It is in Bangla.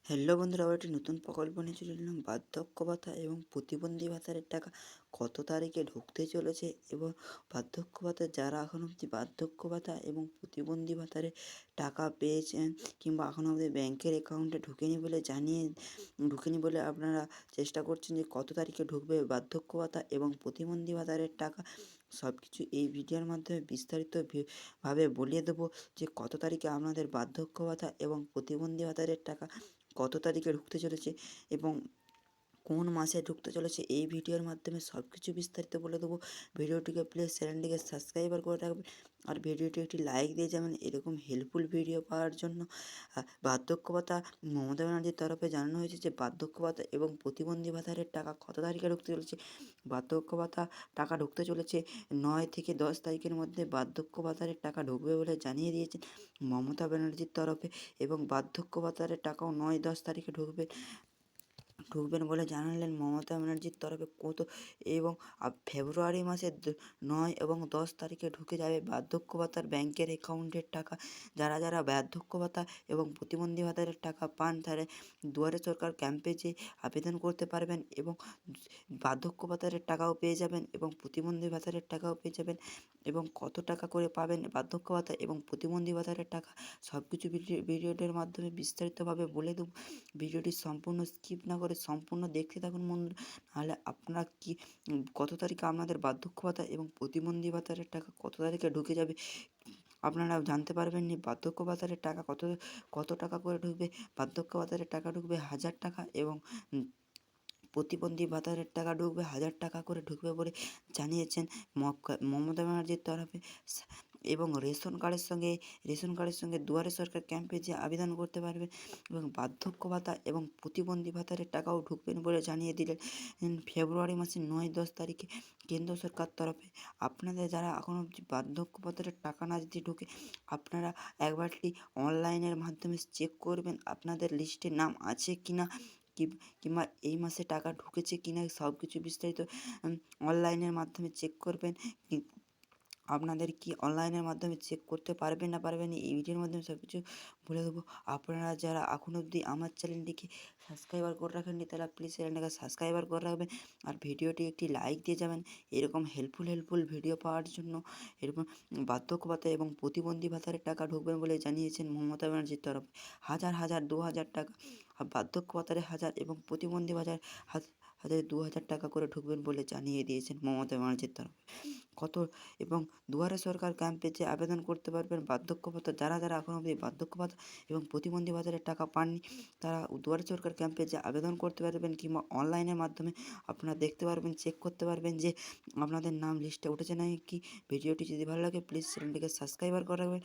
হ্যালো বন্ধুরা, আবার একটি নতুন প্রকল্প নিয়ে চলে এলাম। বার্ধক্য ভাতা এবং প্রতিবন্ধী ভাতার টাকা কত তারিখে ঢুকতে চলেছে এবং বার্ধক্য ভাতা যারা এখন অবধি বার্ধক্য ভাতা এবং প্রতিবন্ধী ভাতারে টাকা পেয়েছেন কিংবা এখনও অবধি ব্যাংকের অ্যাকাউন্টে ঢুকেনি বলে আপনারা চেষ্টা করছেন যে কত তারিখে ঢুকবে বার্ধক্য ভাতা এবং প্রতিবন্ধী ভাতারের টাকা, সব কিছু এই ভিডিওর মাধ্যমে বিস্তারিত ভাবে বলিয়ে দেবো যে কত তারিখে আপনাদের বার্ধক্য ভাতা এবং প্রতিবন্ধী ভাতারের টাকা কত তারিখে ঢুকতে চলেছে এবং কোন মাসে ঢুকতে চলেছে। এই ভিডিওর মাধ্যমে সব কিছু বিস্তারিত বলে দেবো। ভিডিওটিকে প্লিজ চ্যানেলটিকে সাবস্ক্রাইবার করে রাখবেন আর ভিডিওটি একটি লাইক দিয়ে যাবেন এরকম হেল্পফুল ভিডিও পাওয়ার জন্য। বার্ধক্য ভাতা মমতা ব্যানার্জির তরফে জানানো হয়েছে যে বার্ধক্য ভাতা এবং প্রতিবন্ধী ভাতারের টাকা কত তারিখে ঢুকতে চলেছে। বার্ধক্য ভাতা টাকা ঢুকতে চলেছে 9 থেকে 10 তারিখের মধ্যে বার্ধক্য ভাতারের টাকা ঢুকবে বলে জানিয়ে দিয়েছেন মমতা ব্যানার্জির তরফে এবং বার্ধক্য ভাতারের টাকাও 9-10 তারিখে ঢুকবেন বলে জানালেন মমতা ব্যানার্জির তরফে এবং ফেব্রুয়ারি মাসের 9 এবং 10 তারিখে ঢুকে যাবে বার্ধক্য ভাতার ব্যাংকের অ্যাকাউন্টের টাকা। যারা বার্ধক্য ভাতা এবং প্রতিবন্ধী ভাতার টাকা পান তারা দুয়ারে সরকার ক্যাম্পে যেয়ে আবেদন করতে পারবেন এবং বার্ধক্য ভাতার টাকাও পেয়ে যাবেন এবং প্রতিবন্ধী ভাতার টাকাও পেয়ে যাবেন এবং কত টাকা করে পাবেন বার্ধক্য ভাতা এবং প্রতিবন্ধী ভাতার টাকা সব কিছু ভিডিওটির মাধ্যমে বিস্তারিতভাবে বলে দেবো। ভিডিওটি সম্পূর্ণ স্কিপ না করে সম্পূর্ণ দেখতে থাকুন বন্ধুরা, নাহলে আপনারা কত তারিখে আপনাদের বার্ধক্য ভাতা এবং প্রতিবন্ধী ভাতার টাকা কত তারিখে ঢুকে যাবে আপনারা জানতে পারবেন না। বার্ধক্য ভাতার টাকা কত টাকা করে ঢুকবে। বার্ধক্য ভাতার টাকা ঢুকবে 1000 টাকা এবং প্রতিবন্ধী ভাতারের টাকা ঢুকবে 1000 টাকা করে ঢুকবে বলে জানিয়েছেন মমতা ব্যানার্জির তরফে। এবং রেশন কার্ডের সঙ্গে দুয়ারে সরকার ক্যাম্পে যে আবেদন করতে পারবে এবং বার্ধক্য ভাতা এবং প্রতিবন্ধী ভাতারের টাকাও ঢুকবেন বলে জানিয়ে দিলেন ফেব্রুয়ারি মাসের 9-10 তারিখে কেন্দ্র সরকার তরফে। আপনাদের যারা এখনও বার্ধক্য ভাতারের টাকা না যদি ঢুকে, আপনারা একবারটি অনলাইনের মাধ্যমে চেক করবেন আপনাদের লিস্টে নাম আছে কি না, কিংবা এই মাসে টাকা ঢুকেছে কি না, সব কিছু বিস্তারিত অনলাইনের মাধ্যমে চেক করবেন। আপনাদের কি অনলাইনের মাধ্যমে চেক করতে পারবেন না পারবেন এই ভিডিওর মাধ্যমে সব কিছু বলে দেবো। আপনারা যারা এখনও অবধি আমার চ্যানেলটিকে সাবস্ক্রাইবার করে রাখেননি তারা প্লিজ চ্যানেলটাকে সাবস্ক্রাইবার করে রাখবেন আর ভিডিওটি একটি লাইক দিয়ে যাবেন এরকম হেল্পফুল ভিডিও পাওয়ার জন্য। এরকম বার্ধক্য ভাতা এবং প্রতিবন্ধী ভাতার টাকা ঢুকবেন বলে জানিয়েছেন মমতা ব্যানার্জির তরফে। 1000 2000 টাকা বার্ধক্য ভাতারে 1000 এবং প্রতিবন্ধী ভাতার 2000 টাকা করে ঢুকবেন বলে জানিয়ে দিয়েছেন মমতা ব্যানার্জির তরফে। এবং দুয়ারে সরকার ক্যাম্পে যে আবেদন করতে পারবেন বার্ধক্য ভাতা, যারা এখনও অবধি বার্ধক্য ভাতা এবং প্রতিবন্ধী ভাতারের টাকা পাননি তারা দুয়ারে সরকার ক্যাম্পে যে আবেদন করতে পারবেন কিংবা অনলাইনের মাধ্যমে আপনারা দেখতে পারবেন, চেক করতে পারবেন যে আপনাদের নাম লিস্টে উঠেছে না কি। ভিডিওটি যদি ভালো লাগে প্লিজ চ্যানেলটিকে সাবস্ক্রাইবার করে রাখবেন